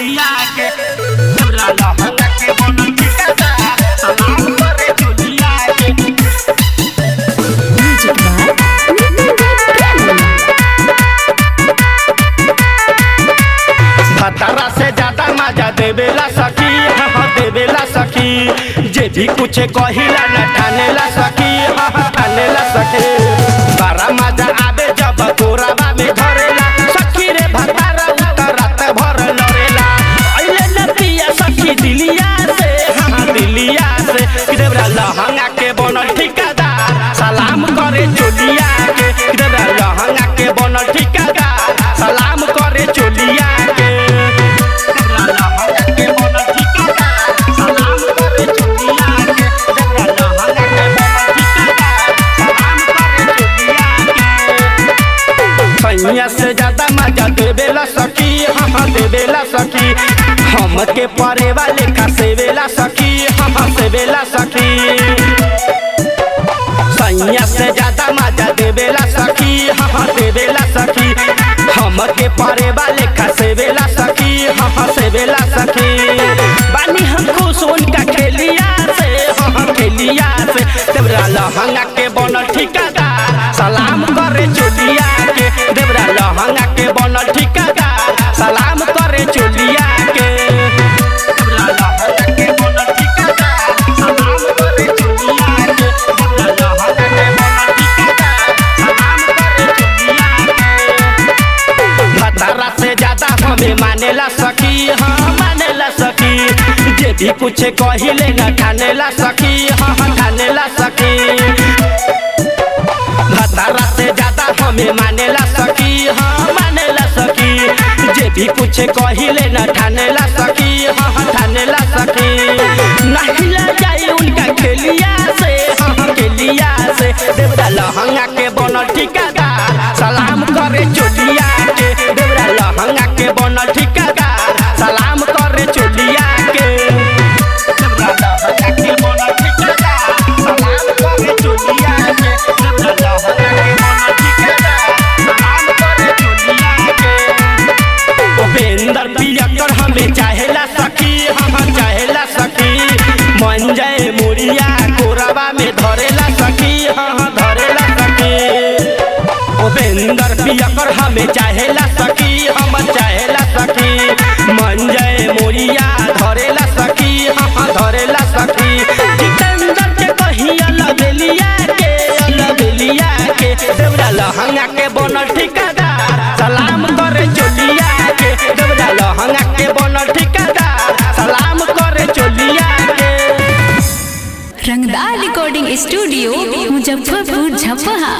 चोलिया के देवरा लहंगा के बनल ठिकादार सलाम करे चोलिया के खतरा से ज्यादा मजा देवेला सखी हाँ देवेला सखी जे भी कुछ कहिला न ठानेला सखी हाँ ठानेला सखी बड़ा मजा आवे जब कोराबा में धरेला सखी रे भतारा उतरत भर लरेला अइले नतिया सखी दिलिया से हाँ दिलिया से देवरा लहंगा के बनल ठिकादार सलाम करे चोलिया के देवरा लहंगा के बनल ठिकादार सलाम करे चोलिया के से ज्यादा मजा देवेला सखी हाँ देवेला सखी हम के परे वाले का सेवेला सखी हाँ सेवेला सखी सैया से ज्यादा मजा देवेला सखी हाँ देवेला सखी हम के परे वाले का सेवेला सखी हाँ सेवेला सखी बानी हमको सोन का खेलिया से हाँ खेलिया से देवरा लहंगा के बनल ठिकादार सलाम करे चोलिया के देवरा लहंगा के बनल ठिकादार सलाम करे चोलिया के देवरा लहंगा के बनल ठिकादार सलाम करे चोलिया के देवरा लहंगा के बनल ठिकादार सलाम करे चोलिया के खतरा से ज्यादा हमें मानेला सखी हाँ मानेला सखी जे भी कुछ कहिले न ठानेला सखी हाँ ठानेला सखी खतरा से ज्यादा हमें मानेला सखी हाँ मानेला सखी जे भी कुछ कहिले न ठानेला सखी हाँ ठानेला सखी नहीं ला जाए उनका खेलिया से हाँ खेलिया से देवरा लहंगा के बनल ठिकादार सलाम करे चोलिया के देवरा लहंगा के बनल ठिकादार सलाम करे चोलिया के देवरा लहंगा के बनल ठिकादार सलाम करे चोलिया के देवरा उपेंद्र पियकर हमें चाहेला सखी हम चाहेला सखी मन जाए मुड़िया कोराबा में धरेला सखी हाँ धरेला सखी उपेंद्र पियकर हमें चाहेला सखी हम चाहेला सखी मन जाए मुड़िया धरेला सखी हाँ धरेला सखी जितेंद्र के कहिया लबेलिया के देवरा लहंगा के बनल ठिकादार सलाम करे चोलिया के देवरा लहंगा के बनल ठिकादार सलाम करे चोलिया के रंगदार रिकॉर्डिंग स्टूडियो मुजफ्फरपुर झपहा।